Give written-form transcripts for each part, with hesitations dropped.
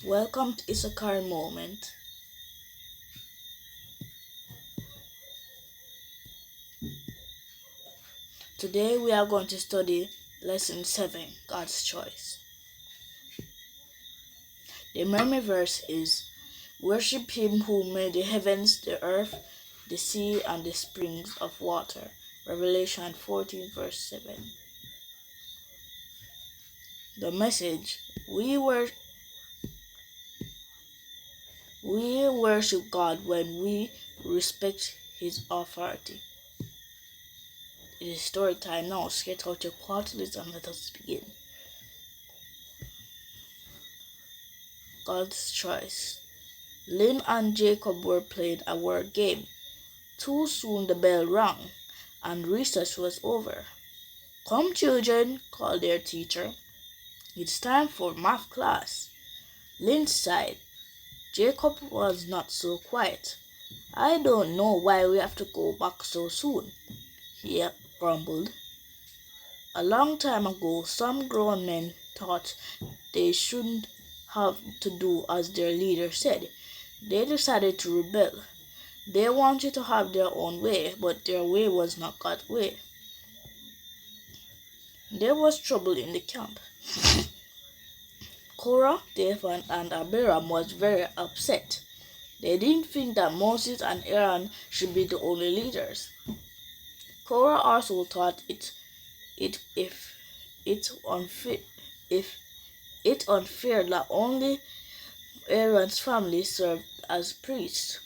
Welcome to Issachar Moment. Today we are going to study Lesson 7, God's Choice. The memory verse is, "Worship him who made the heavens, the earth, the sea, and the springs of water." Revelation 14 verse 7. The message, we worship God when we respect his authority. It is story time now, so get out your quarterlies and let us begin. God's Choice. Lynn and Jacob were playing a word game. Too soon the bell rang, and recess was over. "Come, children," called their teacher. "It's time for math class." Lynn sighed. Jacob was not so quiet. "I don't know why we have to go back so soon," he grumbled. A long time ago, some grown men thought they shouldn't have to do as their leader said. They decided to rebel. They wanted to have their own way, but their way was not God's way. There was trouble in the camp. Korah, Dathan, and Abiram was very upset. They didn't think that Moses and Aaron should be the only leaders. Korah also thought it unfair that only Aaron's family served as priests.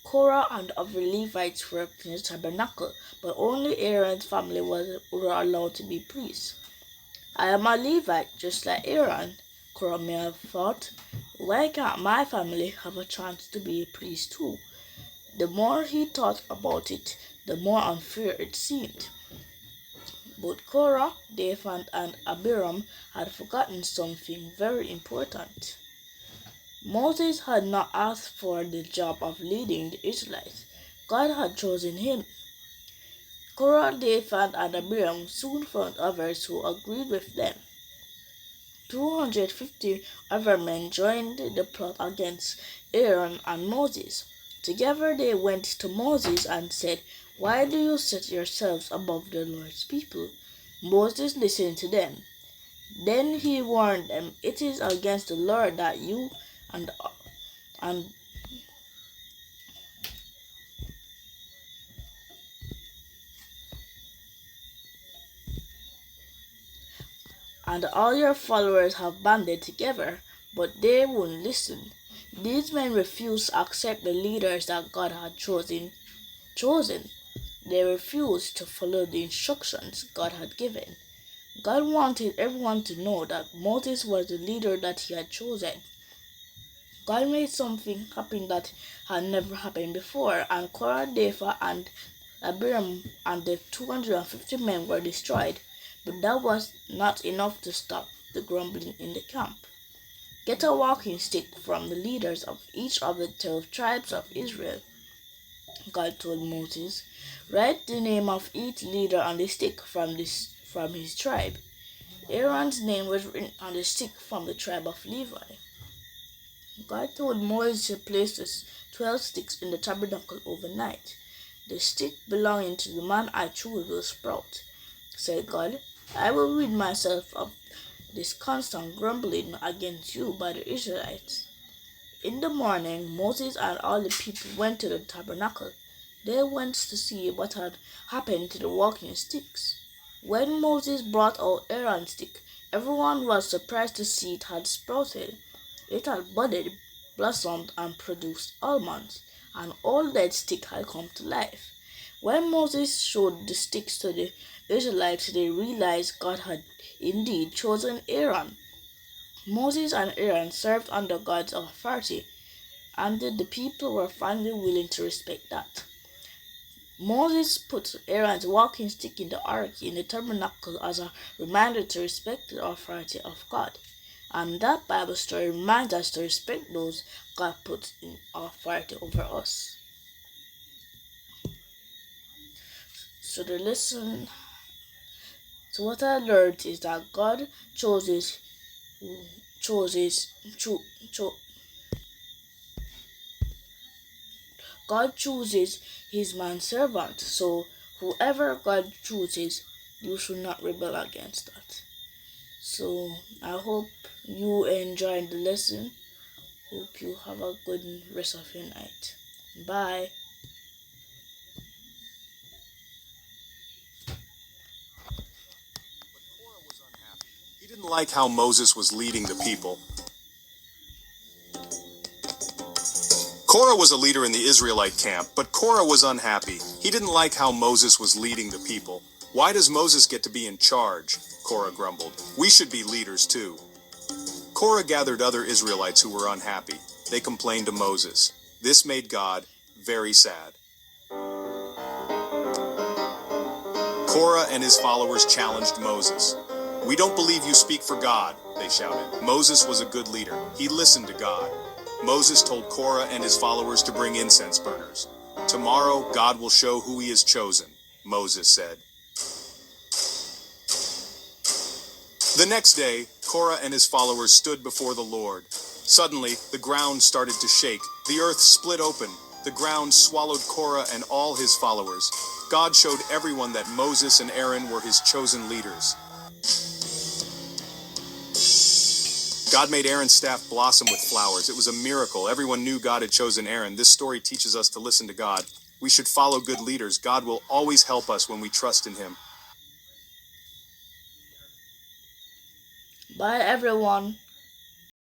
Korah and other Levites worked in the tabernacle, but only Aaron's family were allowed to be priests. "I am a Levite, just like Aaron," Korah may have thought. "Why can't my family have a chance to be a priest too?" The more he thought about it, the more unfair it seemed. Both Korah, Dathan, and Abiram had forgotten something very important. Moses had not asked for the job of leading the Israelites. God had chosen him. Korah, Dathan, and Abiram soon found others who agreed with them. 250 other men joined the plot against Aaron and Moses. Together they went to Moses and said, "Why do you set yourselves above the Lord's people?" Moses listened to them. Then he warned them, "It is against the Lord that you and and and all your followers have banded together," but they wouldn't listen. These men refused to accept the leaders that God had chosen. They refused to follow the instructions God had given. God wanted everyone to know that Moses was the leader that he had chosen. God made something happen that had never happened before, and Korah, Dathan, and Abiram and the 250 men were destroyed. But that was not enough to stop the grumbling in the camp. "Get a walking stick from the leaders of each of the 12 tribes of Israel," God told Moses. "Write the name of each leader on the stick from his tribe." Aaron's name was written on the stick from the tribe of Levi. God told Moses to place the 12 sticks in the tabernacle overnight. "The stick belonging to the man I choose will sprout," said God. "I will rid myself of this constant grumbling against you by the Israelites." In the morning, Moses and all the people went to the tabernacle. They went to see what had happened to the walking sticks. When Moses brought out Aaron's stick, everyone was surprised to see it had sprouted. It had budded, blossomed, and produced almonds. An old dead stick had come to life. When Moses showed the sticks to the Israelites, they realized God had indeed chosen Aaron. Moses and Aaron served under God's authority, and the people were finally willing to respect that. Moses put Aaron's walking stick in the ark in the tabernacle as a reminder to respect the authority of God. And that Bible story reminds us to respect those God puts in authority over us. So the lesson, so what I learned is that God chooses, God chooses his manservant. So whoever God chooses, you should not rebel against that. So I hope you enjoyed the lesson. Hope you have a good rest of your night. Bye. He didn't like how Moses was leading the people. Korah was a leader in the Israelite camp, but Korah was unhappy. He didn't like how Moses was leading the people. Why does Moses get to be in charge? Korah grumbled. We should be leaders too. Korah gathered other Israelites who were unhappy. They complained to Moses. This made God very sad. Korah and his followers challenged Moses. We don't believe you speak for God, they shouted. Moses was a good leader. He listened to God. Moses told Korah and his followers to bring incense burners. Tomorrow, God will show who he has chosen, Moses said. The next day, Korah and his followers stood before the Lord. Suddenly, the ground started to shake. The earth split open. The ground swallowed Korah and all his followers. God showed everyone that Moses and Aaron were his chosen leaders. God made Aaron's staff blossom with flowers. It was a miracle. Everyone knew God had chosen Aaron. This story teaches us to listen to God. We should follow good leaders. God will always help us when we trust in him. Bye everyone.